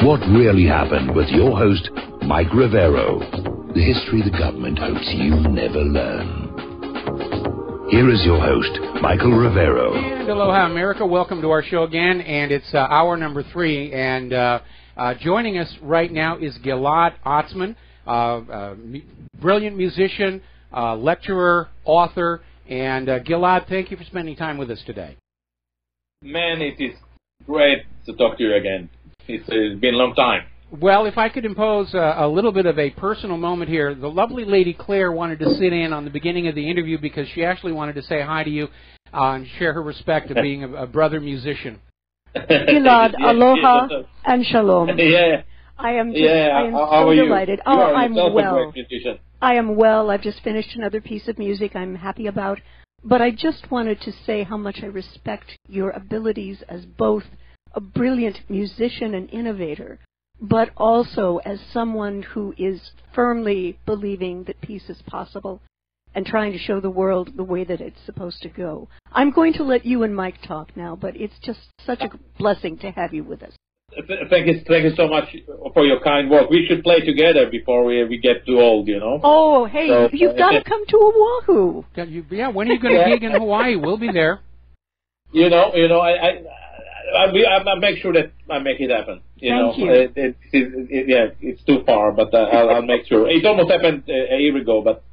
What really happened with your host, Mike Rivero. The history the government hopes you never learn. Here is your host, Michael Rivero. And aloha, America. Welcome to our show again, and it's hour number 3. And joining us right now is Gilad Atzmon, brilliant musician, lecturer, author. And Gilad, thank you for spending time with us today. Man, it is great to talk to you again. It's been a long time. Well, if I could impose a little bit of a personal moment here, the lovely lady Claire wanted to sit in on the beginning of the interview because she actually wanted to say hi to you and share her respect of being a brother musician. Gilad, aloha and shalom. Yeah. I am so delighted. You are I'm well. well. A great musician. I am well. I've just finished another piece of music I'm happy about. But I just wanted to say how much I respect your abilities as both a brilliant musician and innovator, but also as someone who is firmly believing that peace is possible and trying to show the world the way that it's supposed to go. I'm going to let you and Mike talk now, but it's just such a blessing to have you with us. Thank you so much for your kind work. We should play together before we get too old, you know. Oh, hey, so, you've got to come to Oahu. Yeah, when are you going to gig in Hawaii? We'll be there. I'll make sure that I make it happen. Thank you. It's too far, but I'll make sure. It almost happened a year ago, but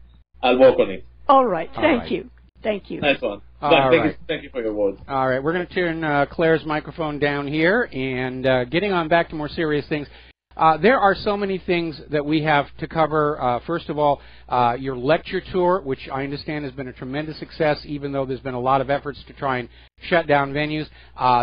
I'll work on it. All right. Thank you. Thank you. Nice one. Thank you for your words. All right. We're going to turn Claire's microphone down here and getting on back to more serious things. There are so many things that we have to cover. First of all, your lecture tour, which I understand has been a tremendous success, even though there's been a lot of efforts to try and shut down venues.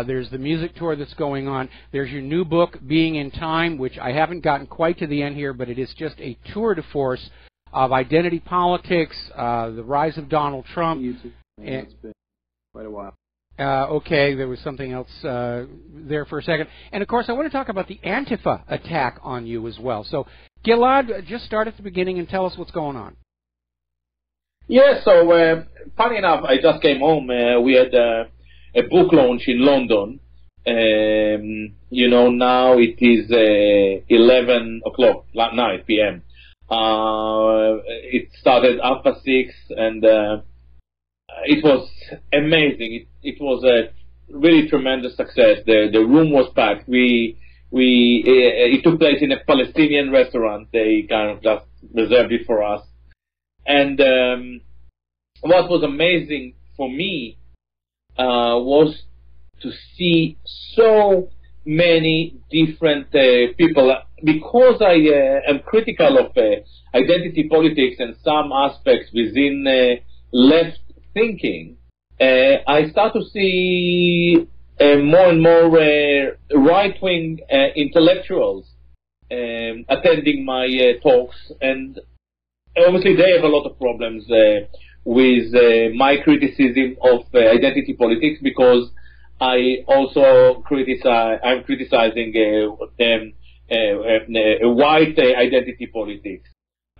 There's the music tour that's going on. There's your new book, Being in Time, which I haven't gotten quite to the end here, but it is just a tour de force of identity politics, the rise of Donald Trump. It's been quite a while. Okay, there was something else there for a second. And, of course, I want to talk about the Antifa attack on you as well. So, Gilad, just start at the beginning and tell us what's going on. Yeah, so funny enough, I just came home. We had a book launch in London. Now it is 11 o'clock, 9 p.m. It started after 6, and it was amazing. It was a really tremendous success. The room was packed. It took place in a Palestinian restaurant. They kind of just reserved it for us. And what was amazing for me was to see so many different people. Because I am critical of identity politics and some aspects within left thinking, I start to see more and more right-wing intellectuals attending my talks, and obviously they have a lot of problems with my criticism of identity politics, because I also I'm criticizing white identity politics.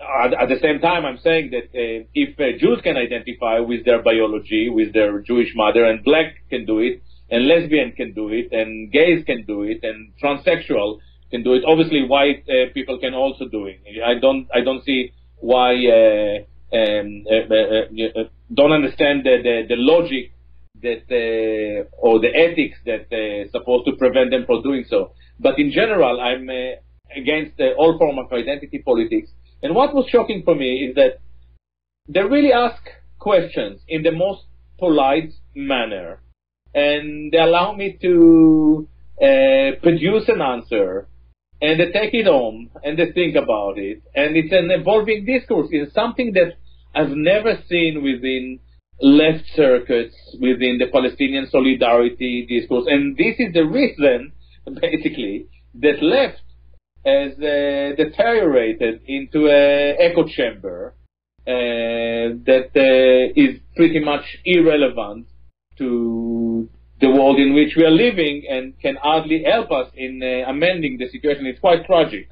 At the same time, I'm saying that if Jews can identify with their biology, with their Jewish mother, and black can do it, and lesbian can do it, and gays can do it, and transsexual can do it, obviously white people can also do it. I don't see why don't understand the logic that or the ethics that supposed to prevent them from doing so. But in general, I'm against all form of identity politics. And what was shocking for me is that they really ask questions in the most polite manner, and they allow me to produce an answer, and they take it home, and they think about it, and it's an evolving discourse. It's something that I've never seen within left circuits, within the Palestinian solidarity discourse, and this is the reason, basically, that left has deteriorated into an echo chamber that is pretty much irrelevant to the world in which we are living and can hardly help us in amending the situation. It's quite tragic.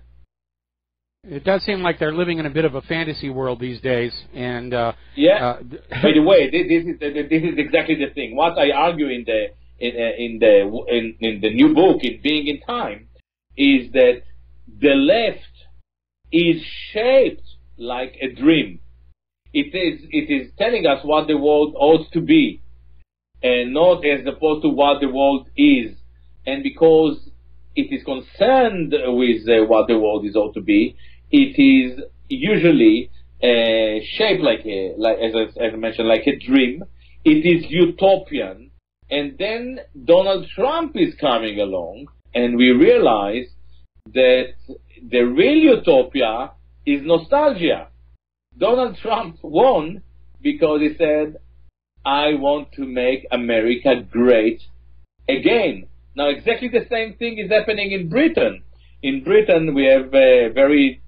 It does seem like they're living in a bit of a fantasy world these days. And by the way, this is exactly the thing. What I argue in the new book, in Being in Time, is that the left is shaped like a dream. It is telling us what the world ought to be, and not as opposed to what the world is. And because it is concerned with what the world is ought to be, it is usually shaped as I mentioned, like a dream. It is utopian. And then Donald Trump is coming along, and we realize that the real utopia is nostalgia. Donald Trump won because he said, I want to make America great again. Now, exactly the same thing is happening in Britain. In Britain, we have a very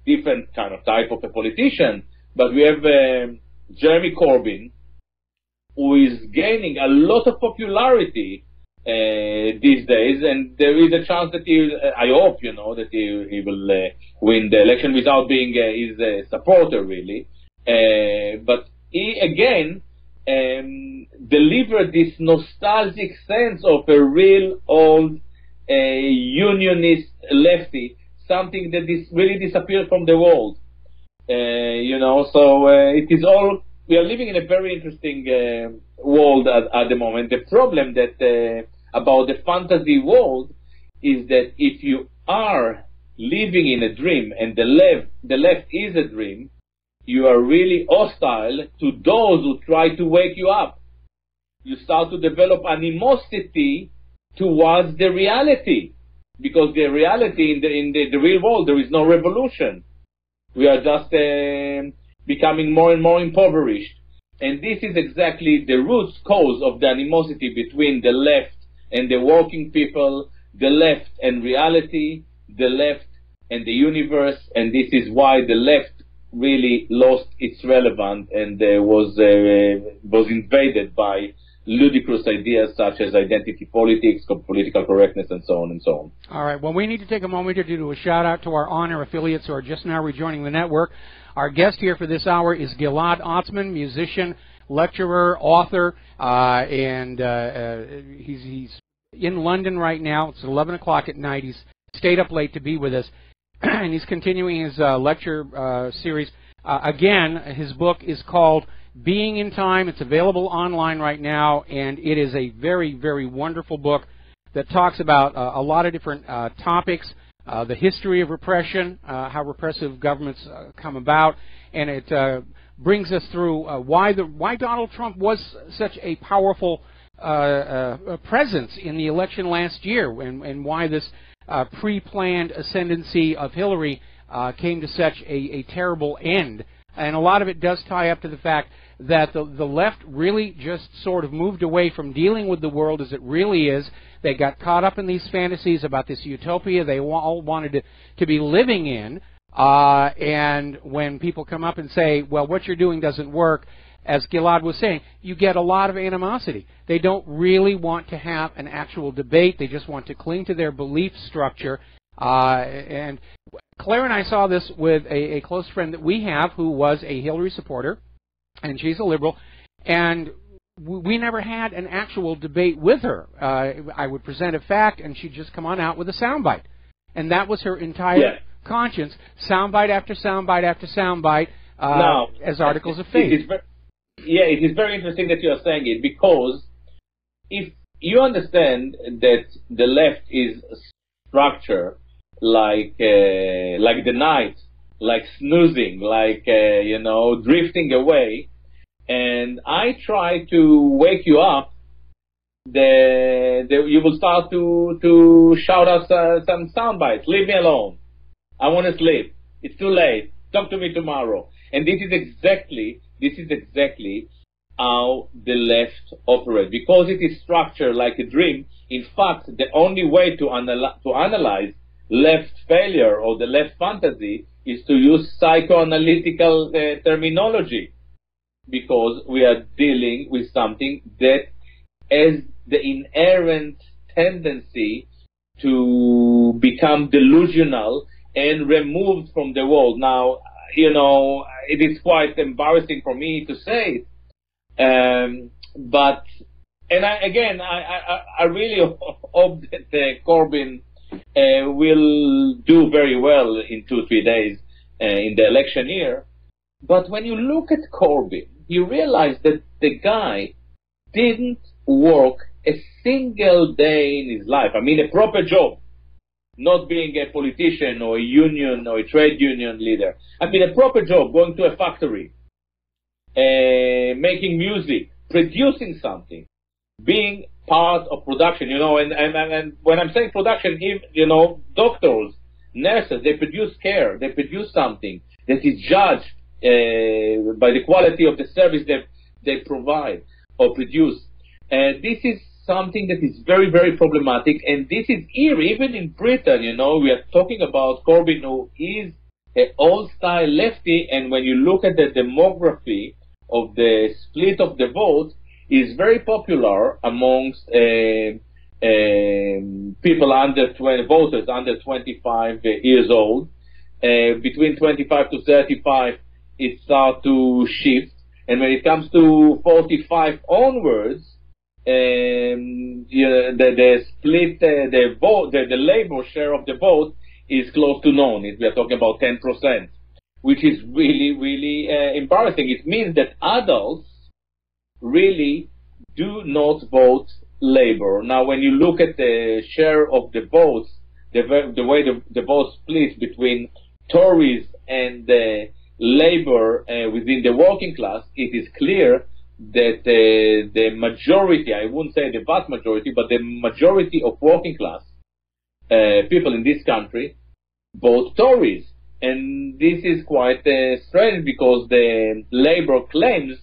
different kind of type of a politician, but we have Jeremy Corbyn, who is gaining a lot of popularity these days, and there is a chance that I hope, that he will win the election without being his supporter, really. But he, again, delivered this nostalgic sense of a real old unionist lefty, something that really disappeared from the world. So it is all, we are living in a very interesting world at the moment. The problem that about the fantasy world is that if you are living in a dream and the left is a dream, you are really hostile to those who try to wake you up. You start to develop animosity towards the reality, because the reality in the real world, there is no revolution. We are just becoming more and more impoverished. And this is exactly the root cause of the animosity between the left and the working people, the left and reality, the left and the universe, and this is why the left really lost its relevance and was invaded by ludicrous ideas such as identity politics, political correctness, and so on and so on. All right. Well, we need to take a moment to do a shout-out to our on-air affiliates who are just now rejoining the network. Our guest here for this hour is Gilad Atzmon, musician, lecturer, author, and he's in London right now. It's 11 o'clock at night. He's stayed up late to be with us, and he's continuing his lecture series. Again, his book is called Being in Time. It's available online right now, and it is a very, very wonderful book that talks about a lot of different topics, the history of repression, how repressive governments come about, and it brings us through why Donald Trump was such a powerful presence in the election last year, and why this pre-planned ascendancy of Hillary came to such a terrible end. And a lot of it does tie up to the fact that the left really just sort of moved away from dealing with the world as it really is. They got caught up in these fantasies about this utopia they all wanted to be living in. And when people come up and say, well, what you're doing doesn't work, as Gilad was saying, you get a lot of animosity. They don't really want to have an actual debate. They just want to cling to their belief structure. And Claire and I saw this with a close friend that we have who was a Hillary supporter, and she's a liberal, and we never had an actual debate with her. I would present a fact, and she'd just come on out with a soundbite. And that was her entire conscience, soundbite after soundbite after soundbite, as articles of faith. It is very interesting that you are saying it, because if you understand that the left is structure like the night, like snoozing, like drifting away, and I try to wake you up, you will start to shout out some sound bites. Leave me alone. I want to sleep. It's too late. Talk to me tomorrow. And this is exactly how the left operates, because it is structured like a dream. In fact, the only way to analyze left failure or the left fantasy is to use psychoanalytical terminology, because we are dealing with something that has the inherent tendency to become delusional and removed from the world. Now, it is quite embarrassing for me to say it, but I really hope that Corbyn will do very well in 2-3 days in the election year. But when you look at Corbyn, you realize that the guy didn't work a single day in his life. I mean, a proper job, not being a politician or a union or a trade union leader. I mean, a proper job, going to a factory, making music, producing something, being part of production, you know, and when I'm saying production, you know, doctors, nurses, they produce care, they produce something that is judged by the quality of the service that they provide or produce. This is something that is very, very problematic, and this is here, even in Britain, you know, we are talking about Corbyn, who is an old-style lefty, and when you look at the demography of the split of the vote, is very popular amongst people under 20, voters under 25 years old. Between 25 to 35, it starts to shift, and when it comes to 45 onwards, you know, the split, the vote, the labor share of the vote is close to none. We are talking about 10%, which is really, really embarrassing. It means that adults really do not vote labor. Now, when you look at the share of the votes, the way the vote splits between Tories and labor within the working class, it is clear that the majority, I wouldn't say the vast majority, but the majority of working class people in this country vote Tories. And this is quite strange, because the labor claims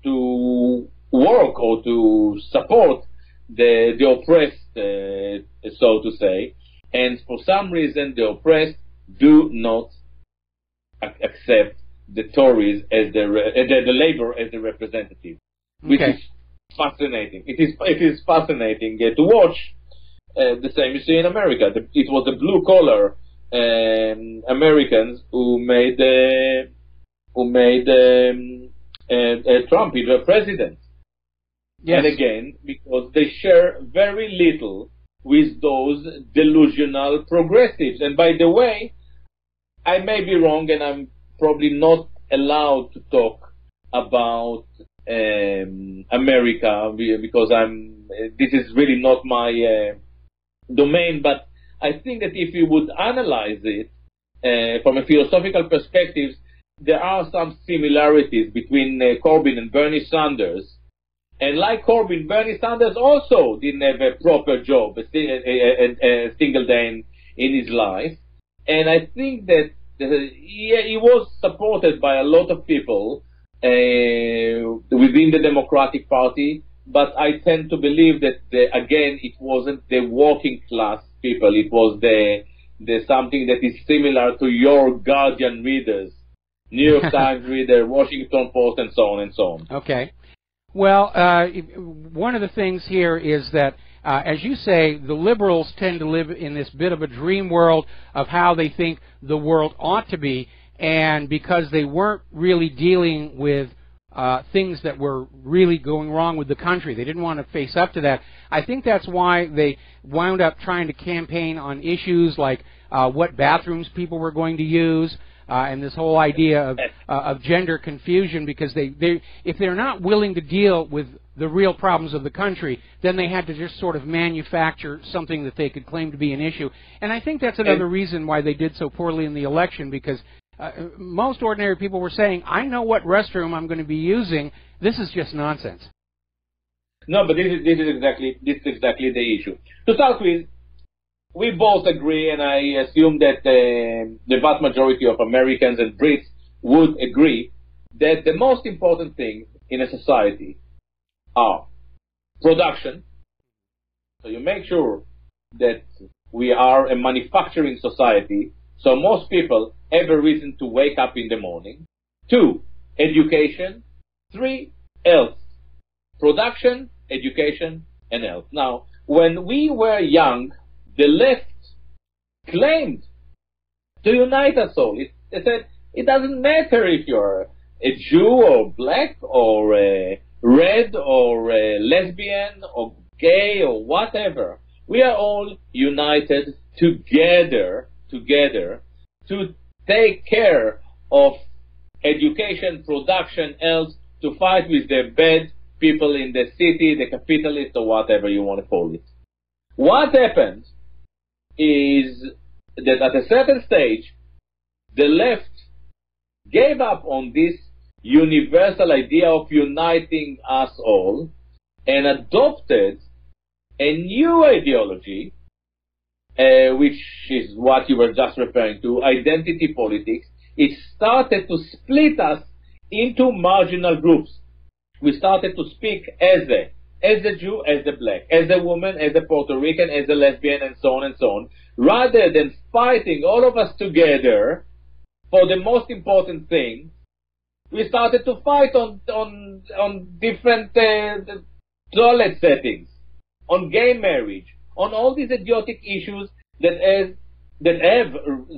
to work or to support the oppressed, so to say, and for some reason the oppressed do not accept the Tories as the labor as the representative, which is fascinating. It is fascinating to watch. The same you see in America. It was the blue collar Americans who made Trump into a president. Yes. And again, because they share very little with those delusional progressives. And by the way, I may be wrong, and I'm probably not allowed to talk about America, because this is really not my domain, but I think that if you would analyze it from a philosophical perspective, there are some similarities between Corbyn and Bernie Sanders. And like Corbyn, Bernie Sanders also didn't have a proper job, a single day in his life. And I think that he was supported by a lot of people within the Democratic Party, but I tend to believe that, again, it wasn't the working class people. It was the something that is similar to your Guardian readers, New York Times reader, Washington Post, and so on and so on. Okay. Well, one of the things here is that, as you say, the liberals tend to live in this bit of a dream world of how they think the world ought to be, and because they weren't really dealing with things that were really going wrong with the country, they didn't want to face up to that. I think that's why they wound up trying to campaign on issues like what bathrooms people were going to use, and this whole idea of gender confusion, because if they're not willing to deal with the real problems of the country, then they had to just sort of manufacture something that they could claim to be an issue. And I think that's another reason why they did so poorly in the election, because most ordinary people were saying, I know what restroom I'm going to be using. This is just nonsense. No, but this is exactly the issue. To start with, we both agree, and I assume that the vast majority of Americans and Brits would agree, that the most important thing in a society are production. So you make sure that we are a manufacturing society, so most people have a reason to wake up in the morning. 2, education. 3, health. Production, education, and health. Now, when we were young, the left claimed to unite us all. They said, it doesn't matter if you're a Jew or black or red or lesbian or gay or whatever. We are all united together to take care of education, production, else to fight with the bad people in the city, the capitalists, or whatever you want to call it. What happened is that at a certain stage, the left gave up on this universal idea of uniting us all and adopted a new ideology, which is what you were just referring to, identity politics. It started to split us into marginal groups. We started to speak as a Jew, as a black, as a woman, as a Puerto Rican, as a lesbian, and so on, rather than fighting all of us together for the most important thing. We started to fight on different toilet settings, on gay marriage, on all these idiotic issues that have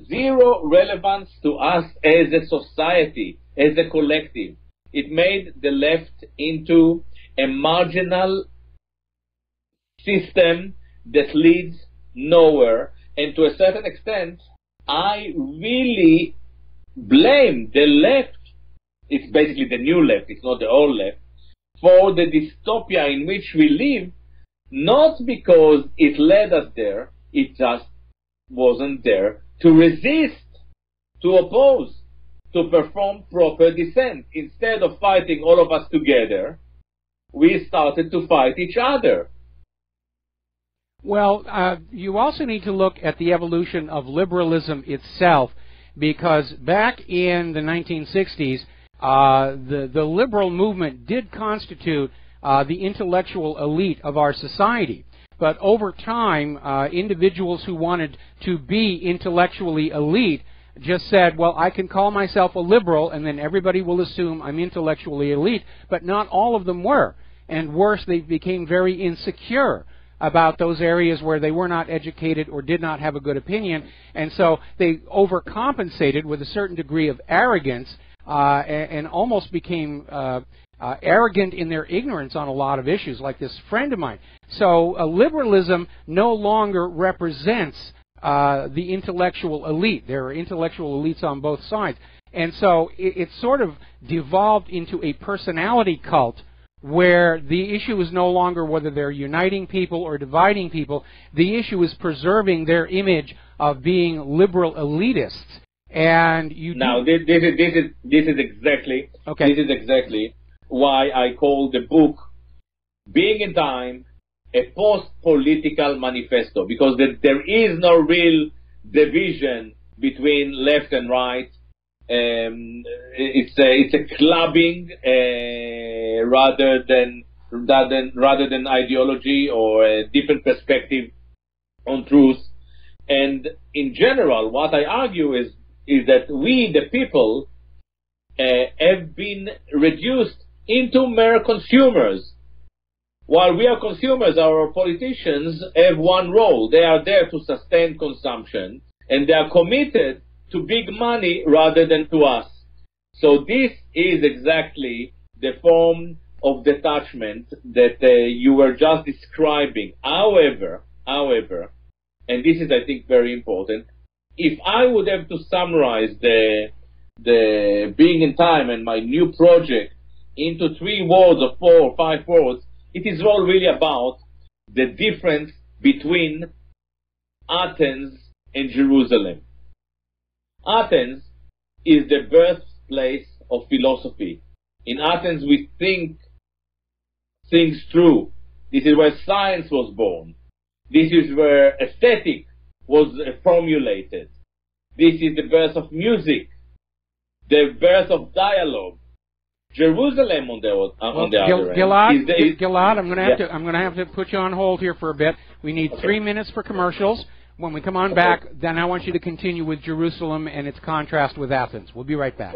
zero relevance to us as a society, as a collective. It made the left into a marginal system that leads nowhere. And to a certain extent, I really blame the left, it's basically the new left, it's not the old left, for the dystopia in which we live, not because it led us there, it just wasn't there to resist, to oppose, to perform proper dissent. Instead of fighting all of us together, we started to fight each other. Well, you also need to look at the evolution of liberalism itself, because back in the 1960s, the liberal movement did constitute the intellectual elite of our society. But over time, individuals who wanted to be intellectually elite just said, well, I can call myself a liberal, and then everybody will assume I'm intellectually elite. But not all of them were. And worse, they became very insecure about those areas where they were not educated or did not have a good opinion. And so they overcompensated with a certain degree of arrogance and almost became arrogant in their ignorance on a lot of issues, like this friend of mine. So liberalism no longer represents the intellectual elite. There are intellectual elites on both sides. And so it sort of devolved into a personality cult, where the issue is no longer whether they're uniting people or dividing people. The issue is preserving their image of being liberal elitists. And you now this is exactly why I call the book "Being in Time" a post-political manifesto, because there is no real division between left and right. It's a clubbing rather than ideology or a different perspective on truth. And in general, what I argue is that we, the people, have been reduced into mere consumers. While we are consumers, our politicians have one role. They are there to sustain consumption, and they are committed to big money rather than to us. So this is exactly the form of detachment that you were just describing. However, and this is, I think, very important, if I would have to summarize the Being in Time and my new project into 3 words or 4 or 5 words, it is all really about the difference between Athens and Jerusalem. Athens is the birthplace of philosophy. In Athens, we think things through. This is where science was born. This is where aesthetic was formulated. This is the birth of music, the birth of dialogue. Jerusalem, on the other hand, Gilad, I'm going to have to put you on hold here for a bit. We need 3 minutes for commercials. When we come on back, then I want you to continue with Jerusalem and its contrast with Athens. We'll be right back.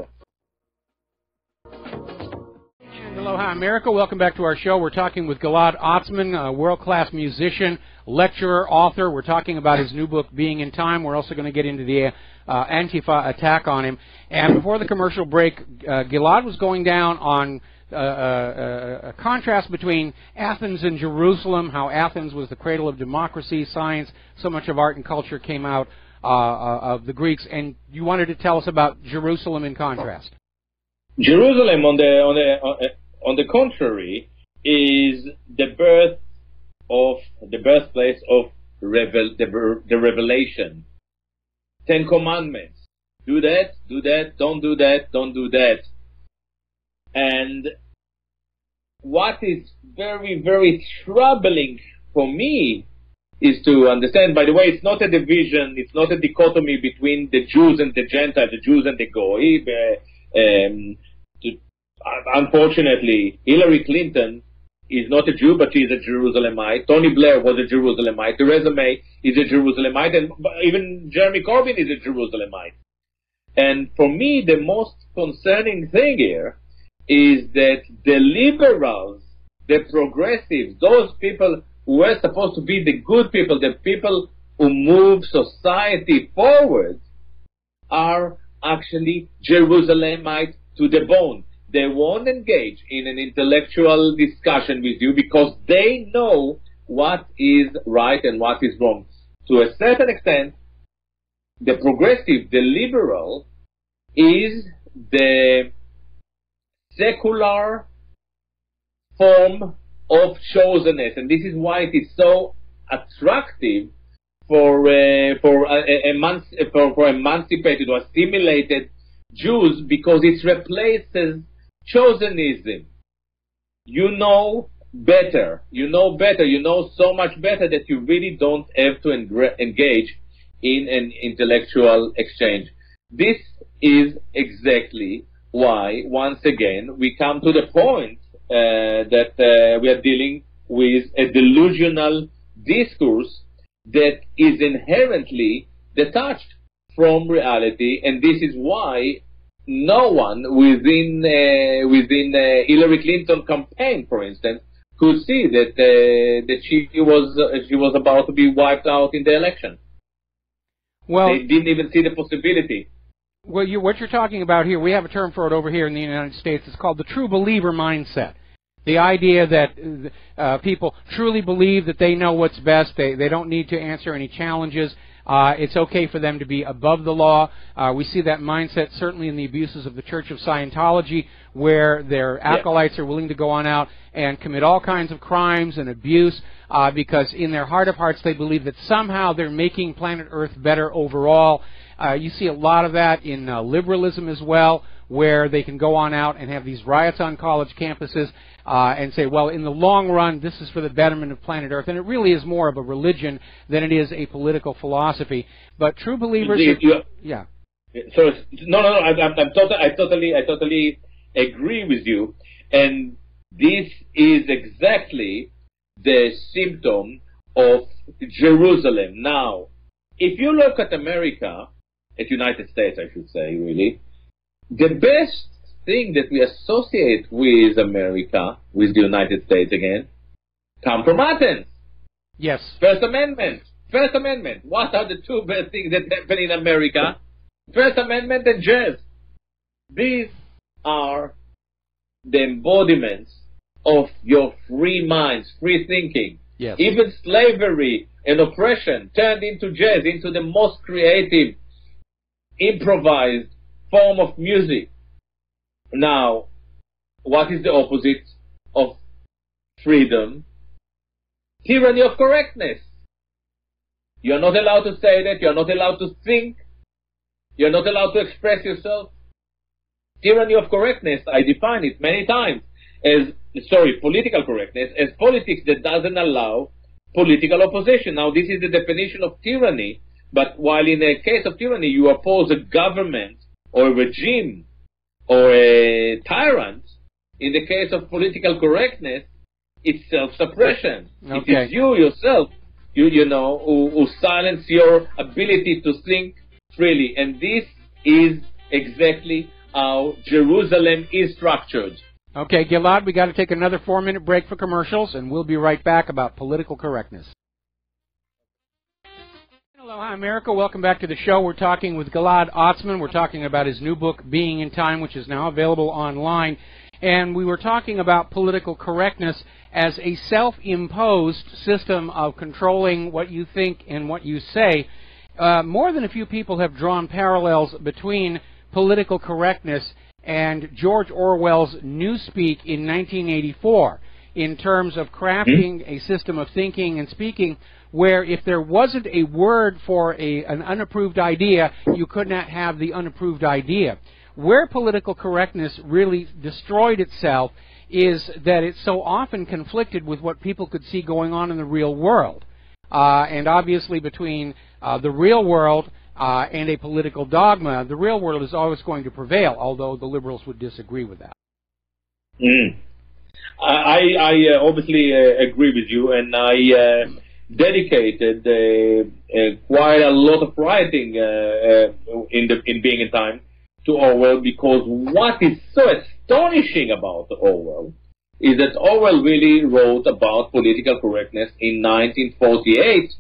And aloha, America. Welcome back to our show. We're talking with Gilad Atzmon, a world-class musician, lecturer, author. We're talking about his new book, Being in Time. We're also going to get into the Antifa attack on him. And before the commercial break, Gilad was going down on a contrast between Athens and Jerusalem, how Athens was the cradle of democracy, science, so much of art and culture came out of the Greeks, and you wanted to tell us about Jerusalem in contrast. Jerusalem, on the contrary, is the birthplace of the revelation. 10 Commandments. Do that, don't do that, don't do that. And what is very, very troubling for me is to understand, by the way, it's not a division, it's not a dichotomy between the Jews and the Gentiles, the Jews and the Goy. Unfortunately, Hillary Clinton is not a Jew, but she is a Jerusalemite. Tony Blair was a Jerusalemite. Theresa May is a Jerusalemite. And even Jeremy Corbyn is a Jerusalemite. And for me, the most concerning thing here is that the liberals, the progressives, those people who were supposed to be the good people, the people who move society forward, are actually Jerusalemites to the bone. They won't engage in an intellectual discussion with you because they know what is right and what is wrong. To a certain extent, the progressive, the liberal, is the secular form of chosenness, and this is why it is so attractive for emancipated or assimilated Jews, because it replaces chosenism. You know better. You know so much better that you really don't have to engage in an intellectual exchange. This is exactly why, once again, we come to the point that we are dealing with a delusional discourse that is inherently detached from reality, and this is why no one within Hillary Clinton campaign, for instance, could see that she was about to be wiped out in the election. Well, they didn't even see the possibility. Well, what you're talking about here, we have a term for it over here in the United States. It's called the true believer mindset. The idea that people truly believe that they know what's best. They don't need to answer any challenges. It's okay for them to be above the law. We see that mindset certainly in the abuses of the Church of Scientology, where their acolytes are willing to go on out and commit all kinds of crimes and abuse because in their heart of hearts they believe that somehow they're making planet Earth better overall. You see a lot of that in liberalism as well, where they can go on out and have these riots on college campuses and say, well, in the long run, this is for the betterment of planet Earth. And it really is more of a religion than it is a political philosophy. But true believers... Yeah. So, no, I totally agree with you. And this is exactly the symptom of Jerusalem. Now, if you look at America, at United States, I should say, really, the best thing that we associate with America, with the United States again, come from Athens. Yes. First Amendment. First Amendment. What are the two best things that happen in America? First Amendment and jazz. These are the embodiments of your free minds, free thinking. Yes. Even slavery and oppression turned into jazz, into the most creative, improvised form of music. Now, what is the opposite of freedom? Tyranny of correctness. You're not allowed to say that. You're not allowed to think. You're not allowed to express yourself. Tyranny of correctness, I define it many times as, political correctness, as politics that doesn't allow political opposition. Now, this is the definition of tyranny, but while in a case of tyranny you oppose a government or a regime or a tyrant, in the case of political correctness, it's self-suppression. Okay. It is you yourself, who silence your ability to think freely. And this is exactly how Jerusalem is structured. Okay, Gilad, we got to take another 4-minute break for commercials, and we'll be right back about political correctness. Aloha, America. Welcome back to the show. We're talking with Gilad Atzmon. We're talking about his new book, Being in Time, which is now available online. And we were talking about political correctness as a self-imposed system of controlling what you think and what you say. More than a few people have drawn parallels between political correctness and George Orwell's Newspeak in 1984 in terms of crafting a system of thinking and speaking where if there wasn't a word for an unapproved idea, you could not have the unapproved idea. Where political correctness really destroyed itself is that it so often conflicted with what people could see going on in the real world. And obviously between the real world and a political dogma, the real world is always going to prevail, although the liberals would disagree with that. I obviously agree with you, and I dedicated quite a lot of writing in Being in Time to Orwell, because what is so astonishing about Orwell is that Orwell really wrote about political correctness in 1948,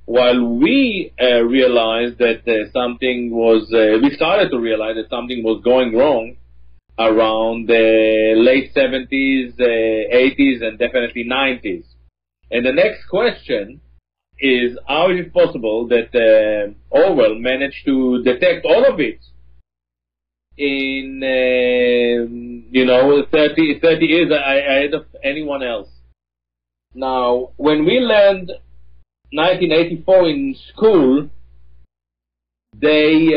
while we realized that something was, we started to realize that something was going wrong around the late 70s, 80s, and definitely 90s. And the next question is, how is it possible that Orwell managed to detect all of it in, 30 years ahead of anyone else? Now, when we learned 1984 in school, they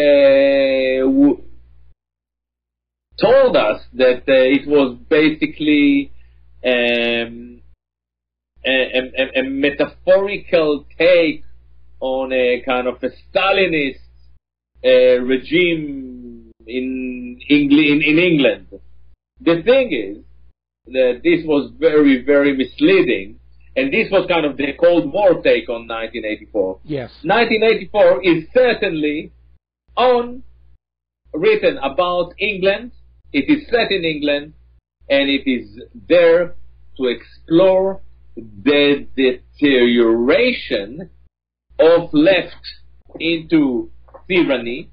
told us that it was basically a metaphorical take on a kind of a Stalinist regime in England. The thing is that this was very, very misleading, and this was kind of the Cold War take on 1984. Yes. 1984 is certainly written about England. It is set in England, and it is there to explore the deterioration of left into tyranny,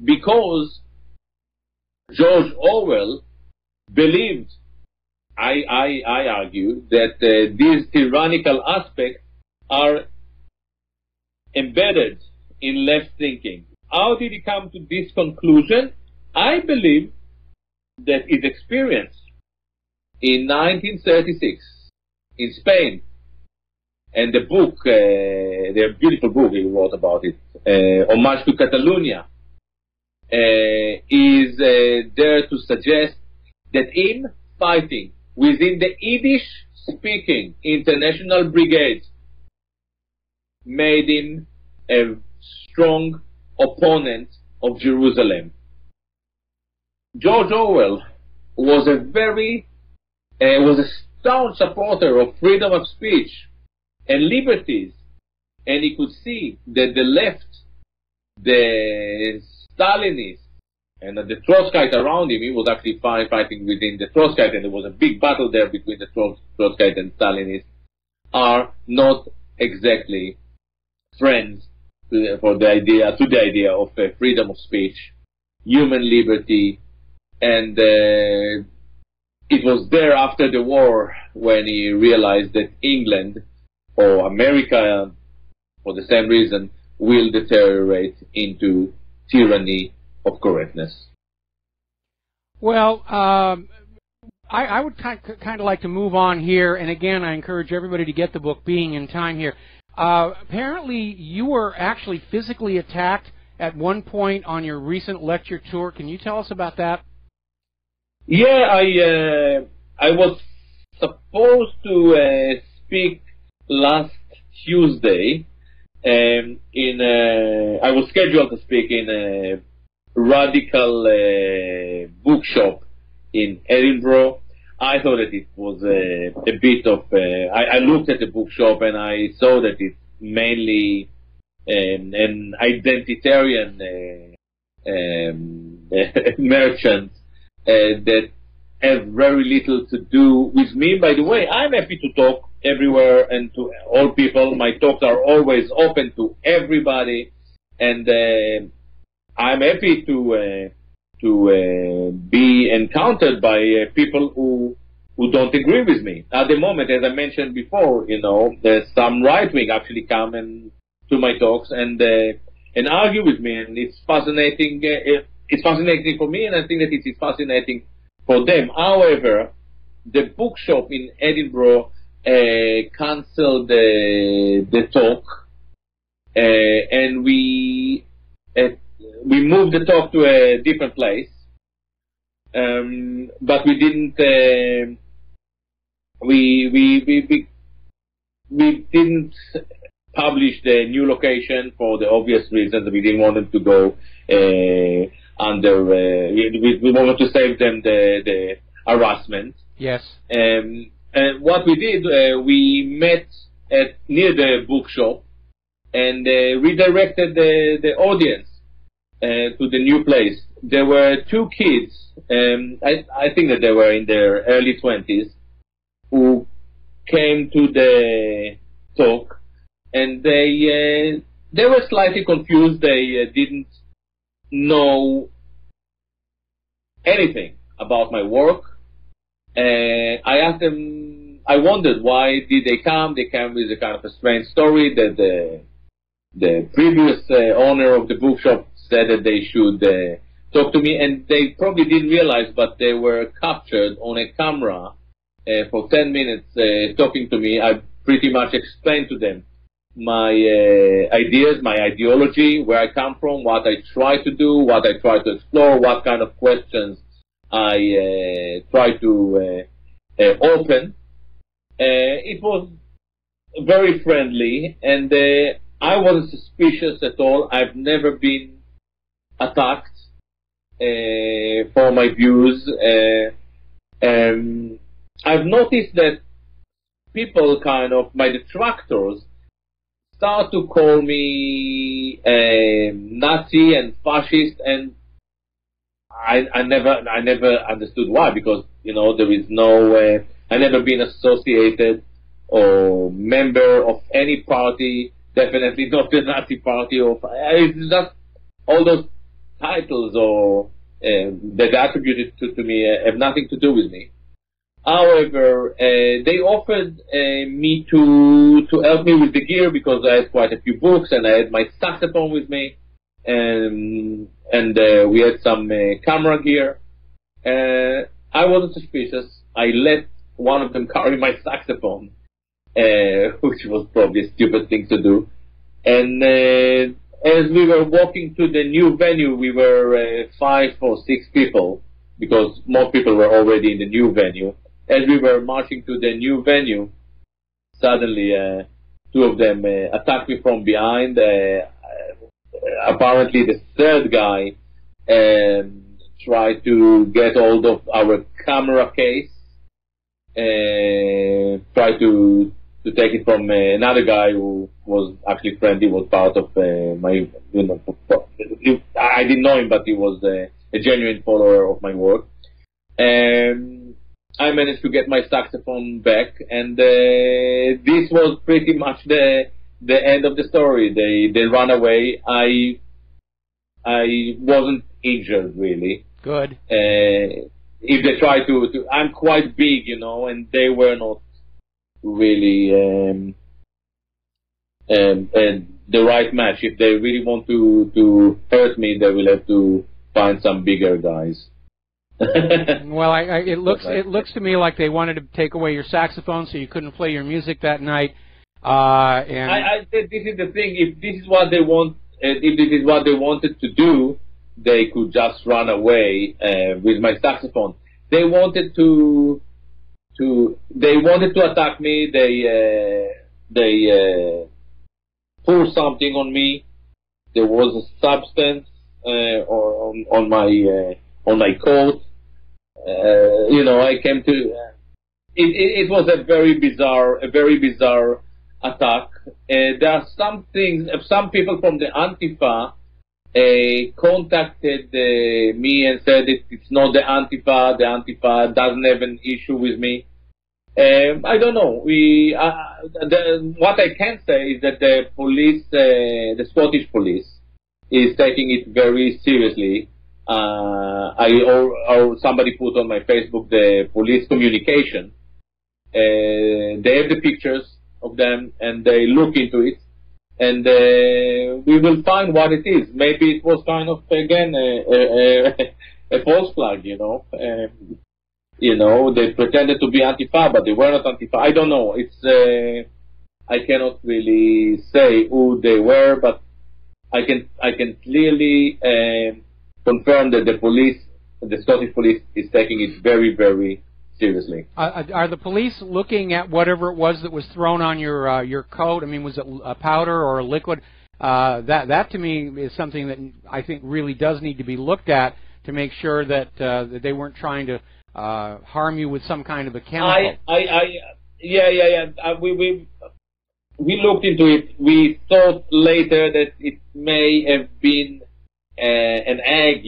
because George Orwell believed, I argue, that these tyrannical aspects are embedded in left thinking. How did he come to this conclusion? I believe that his experience in 1936 in Spain, and the book, the beautiful book he wrote about it, Homage to Catalonia, is there to suggest that in fighting within the Yiddish-speaking international brigade made him a strong opponent of Jerusalem. George Orwell was a staunch supporter of freedom of speech and liberties, and he could see that the left, the Stalinists, and the Trotskyites around him, he was actually fighting within the Trotskyites, and there was a big battle there between the Trotskyites and Stalinists, are not exactly friends to the idea of freedom of speech, human liberty, and it was there after the war when he realized that England or America, for the same reason, will deteriorate into tyranny of correctness. Well, I would kind of like to move on here, and again, I encourage everybody to get the book Being in Time here. Apparently, you were actually physically attacked at one point on your recent lecture tour. Can you tell us about that? Yeah, I was supposed to speak last Tuesday. I was scheduled to speak in a radical bookshop in Edinburgh. I thought that it was a bit of... I looked at the bookshop and I saw that it's mainly an identitarian merchant that have very little to do with me. By the way, I'm happy to talk everywhere and to all people. My talks are always open to everybody, and I'm happy to be encountered by people who don't agree with me. At the moment, as I mentioned before, there's some right wing actually come to my talks and argue with me, and it's fascinating. It's fascinating for me, and I think that it is fascinating for them. However, the bookshop in Edinburgh cancelled the talk, and we moved the talk to a different place. But we didn't. We didn't publish the new location for the obvious reasons. We didn't want them to go under. We wanted to save them the harassment. Yes. And what we did, we met near the bookshop and redirected the audience to the new place. There were two kids. I think that they were in their early 20s, who came to the talk, and they were slightly confused. They didn't know anything about my work. I asked them. I wondered why did they come. They came with a kind of a strange story that the previous owner of the bookshop said that they should talk to me, and they probably didn't realize, but they were captured on a camera for 10 minutes talking to me. I pretty much explained to them my ideas, my ideology, where I come from, what I try to do, what I try to explore, what kind of questions I try to open. It was very friendly, and I wasn't suspicious at all. I've never been attacked for my views. I've noticed that people, kind of my detractors, start to call me Nazi and fascist, and I never understood why, because there is no I never been associated or member of any party, definitely not the Nazi party, or it's just all those titles or that attributed to me have nothing to do with me. However, they offered me to help me with the gear, because I had quite a few books and I had my saxophone with me, and we had some camera gear. I wasn't suspicious. I let one of them carry my saxophone, which was probably a stupid thing to do. And as we were walking to the new venue, we were 5 or 6 people, because more people were already in the new venue. As we were marching to the new venue, suddenly 2 of them attacked me from behind. Apparently the third guy tried to get hold of our camera case, tried to take it from another guy who was actually friendly, was part of my, I didn't know him, but he was a genuine follower of my work. I managed to get my saxophone back, and this was pretty much the end of the story. They ran away. I wasn't injured, really. Good. If they tried to, I'm quite big, and they were not really the right match. If they really want to hurt me, they will have to find some bigger guys. Well, it looks to me like they wanted to take away your saxophone, so you couldn't play your music that night. And this is the thing. If this is what they want, if this is what they wanted to do, they could just run away with my saxophone. They wanted to attack me. They poured something on me. There was a substance on my coat. I came to. It was a very bizarre attack. There are some things. Some people from the Antifa contacted me and said it's not the Antifa. The Antifa doesn't have an issue with me. I don't know. What I can say is that the police, the Scottish police, is taking it very seriously. or somebody put on my Facebook the police communication. They have the pictures of them, and they look into it, and we will find what it is. Maybe it was kind of, again, a false flag, you know. They pretended to be Antifa, but they were not Antifa. I don't know. I cannot really say who they were, but I can clearly confirm that the Scottish police, is taking it very, very seriously. Are the police looking at whatever it was that was thrown on your coat? I mean, was it a powder or a liquid? That to me is something that I think really does need to be looked at to make sure that that they weren't trying to harm you with some kind of a chemical. We looked into it. We thought later that it may have been an egg,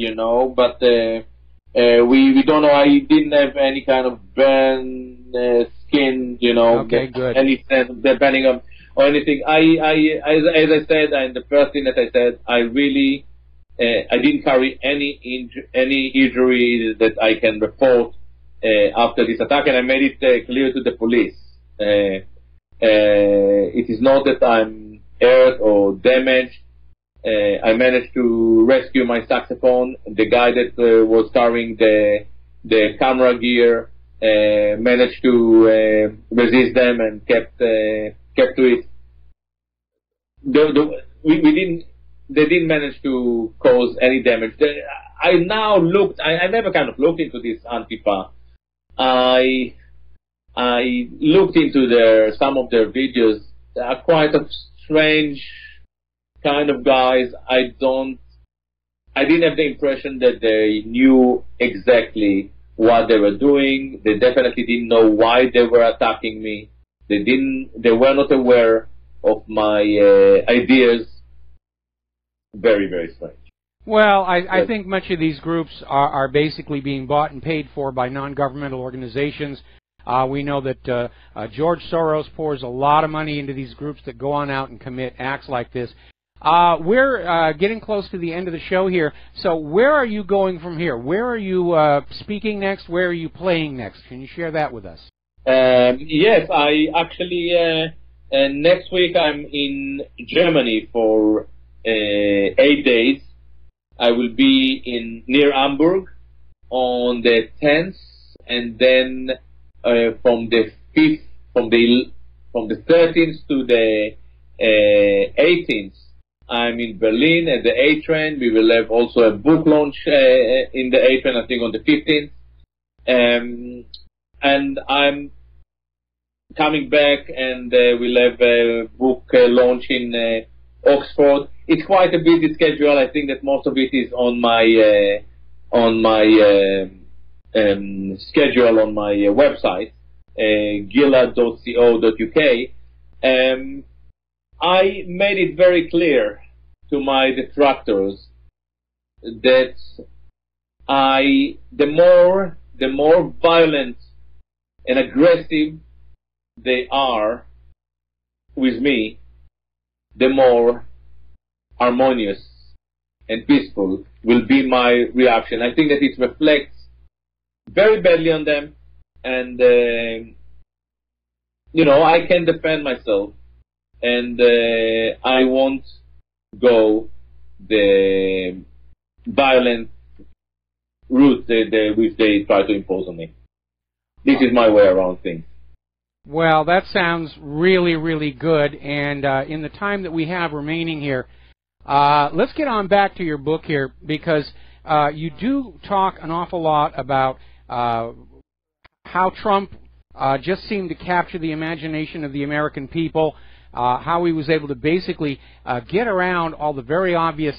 but we don't know. I didn't have any kind of burn skin, Okay, good. Any sense of depending on or anything. As I said, and the first thing that I said, I really I didn't carry any injury that I can report after this attack, and I made it clear to the police. It is not that I'm hurt or damaged. I managed to rescue my saxophone. The guy that was carrying the camera gear managed to resist them and kept to it. They didn't manage to cause any damage. I never kind of looked into this Antifa. I looked into some of their videos. They are quite a strange kind of guys. I didn't have the impression that they knew exactly what they were doing. They definitely didn't know why they were attacking me. They were not aware of my ideas. Very, very strange. Well, I think much of these groups are basically being bought and paid for by non-governmental organizations. We know that George Soros pours a lot of money into these groups that go on out and commit acts like this. We're getting close to the end of the show here, so where are you going from here? Where are you speaking next? Where are you playing next? Can you share that with us? Yes, I actually, next week I'm in Germany for 8 days. I will be near Hamburg on the 10th, and then from the 13th to the 18th, I'm in Berlin at the A train. We will have also a book launch in the A train, I think, on the 15th. And I'm coming back, and we'll have a book launch in Oxford. It's quite a busy schedule. I think that most of it is on my schedule on my website, gila.co.uk. I made it very clear to my detractors that the more violent and aggressive they are with me, the more harmonious and peaceful will be my reaction. I think that it reflects very badly on them, and I can defend myself, and I won't go the violent route which they try to impose on me. This is my way around things. Well, that sounds really, really good, and in the time that we have remaining here, let's get on back to your book here, because you do talk an awful lot about how Trump just seemed to capture the imagination of the American people, how he was able to basically get around all the very obvious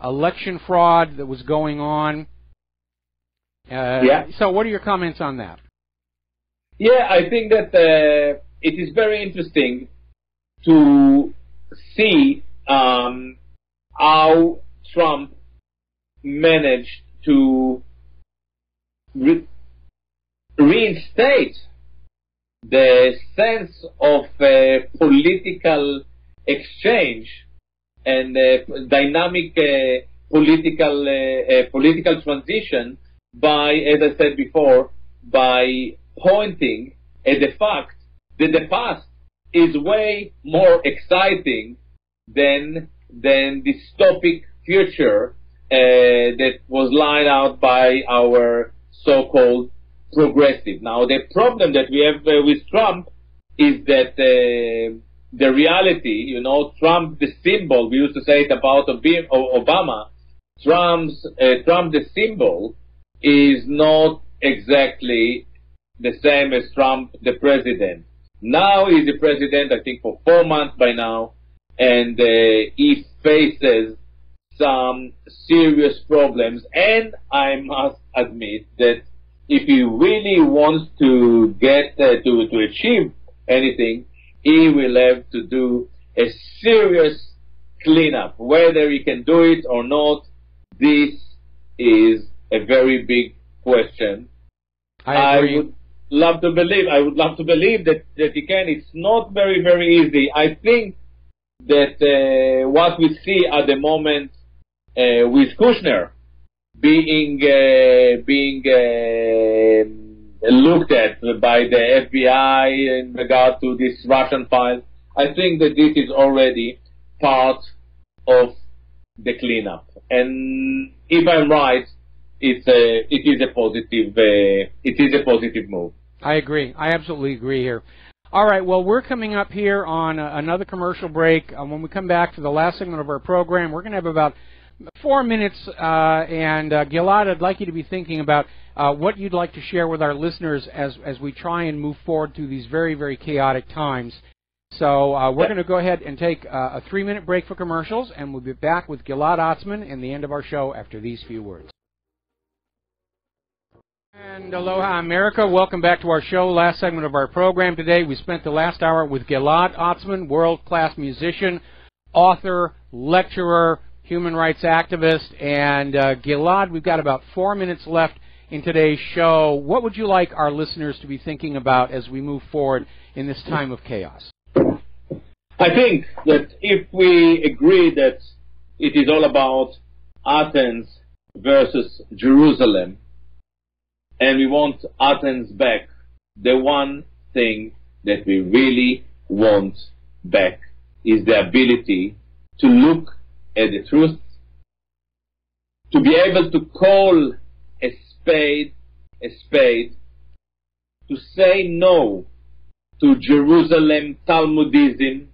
election fraud that was going on. So what are your comments on that? Yeah, I think that it is very interesting to see how Trump managed to reinstate the sense of political exchange and dynamic political transition by, as I said before, by pointing at the fact that the past is way more exciting than dystopic future that was lined out by our so-called progressive. Now, the problem that we have with Trump is that the reality, Trump, the symbol, we used to say it about Obama, Trump, the symbol, is not exactly the same as Trump, the president. Now he's the president, I think, for 4 months by now, and he faces some serious problems. And I must admit that if he really wants to get to achieve anything, he will have to do a serious cleanup. Whether he can do it or not, this is a very big question. I would love to believe that he can. It's not very, very easy. I think that what we see at the moment with Kushner being looked at by the FBI in regard to this Russian file, I think that this is already part of the cleanup. And if I'm right, it is a positive move. I agree. I absolutely agree here. All right. Well, we're coming up here on another commercial break. When we come back for the last segment of our program, we're going to have about 4 minutes. And Gilad, I'd like you to be thinking about what you'd like to share with our listeners as we try and move forward through these very, very chaotic times. So we're going to go ahead and take a 3-minute break for commercials, and we'll be back with Gilad Atzmon and the end of our show after these few words. And aloha, America. Welcome back to our show, last segment of our program today. We spent the last hour with Gilad Atzmon, world-class musician, author, lecturer, human rights activist. And Gilad, we've got about 4 minutes left in today's show. What would you like our listeners to be thinking about as we move forward in this time of chaos? I think that if we agree that it is all about Athens versus Jerusalem, and we want Athens back, the one thing that we really want back is the ability to look at the truth, to be able to call a spade, to say no to Jerusalem Talmudism,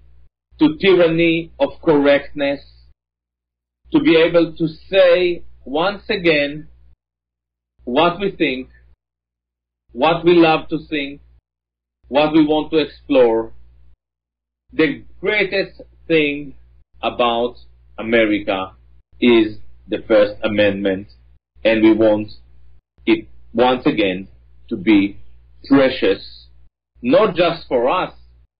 to tyranny of correctness, to be able to say once again what we think, what we love to think, what we want to explore. The greatest thing about America is the First Amendment, and we want it once again to be precious, not just for us,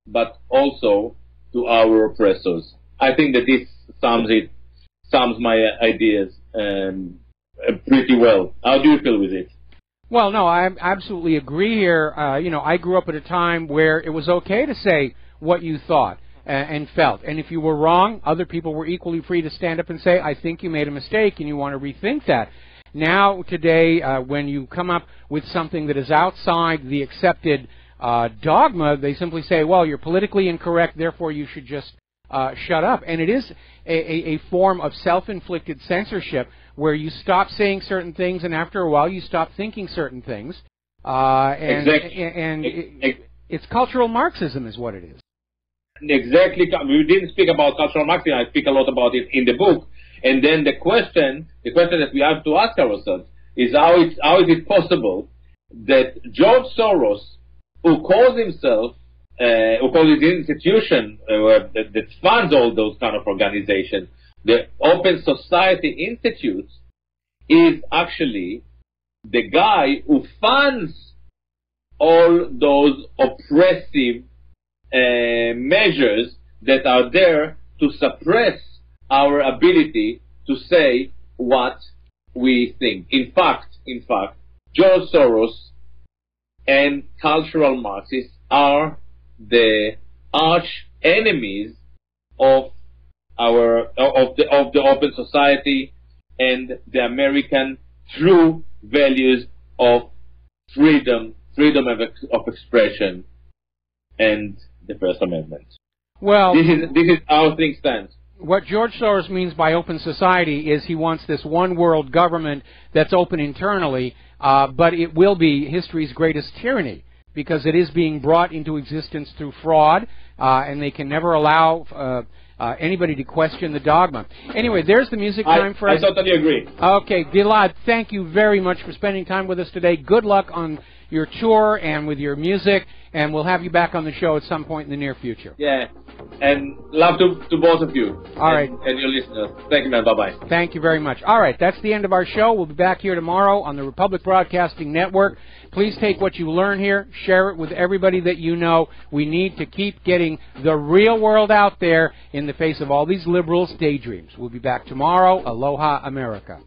but also to our oppressors. I think that this sums my ideas pretty well. How do you feel with it? Well, no, I absolutely agree here. I grew up at a time where it was okay to say what you thought and felt. And if you were wrong, other people were equally free to stand up and say, I think you made a mistake and you want to rethink that. Now, today, when you come up with something that is outside the accepted dogma, they simply say, well, you're politically incorrect, therefore you should just shut up. And it is a form of self-inflicted censorship where you stop saying certain things and after a while you stop thinking certain things. It's cultural Marxism is what it is. Exactly. We didn't speak about cultural Marxism. I speak a lot about it in the book. And then the question that we have to ask ourselves is how is it possible that George Soros, who calls himself, who calls his institution that funds all those kind of organizations, the Open Society Institute, is actually the guy who funds all those oppressive measures that are there to suppress our ability to say what we think. In fact, George Soros and cultural Marxists are the arch enemies of the Open Society, and the American true values of freedom of expression, and the First Amendment. Well, this is how things stand. What George Soros means by open society is he wants this one world government that's open internally, but it will be history's greatest tyranny because it is being brought into existence through fraud, and they can never allow anybody to question the dogma. Anyway, there's the music time for us. I totally agree. Okay, Gilad, thank you very much for spending time with us today. Good luck on your tour and with your music, and we'll have you back on the show at some point in the near future. Yeah, and love to both of you. All right. And your listeners. Thank you, man. Bye-bye. Thank you very much. All right, that's the end of our show. We'll be back here tomorrow on the Republic Broadcasting Network. Please take what you learn here, share it with everybody that you know. We need to keep getting the real world out there in the face of all these liberals' daydreams. We'll be back tomorrow. Aloha, America.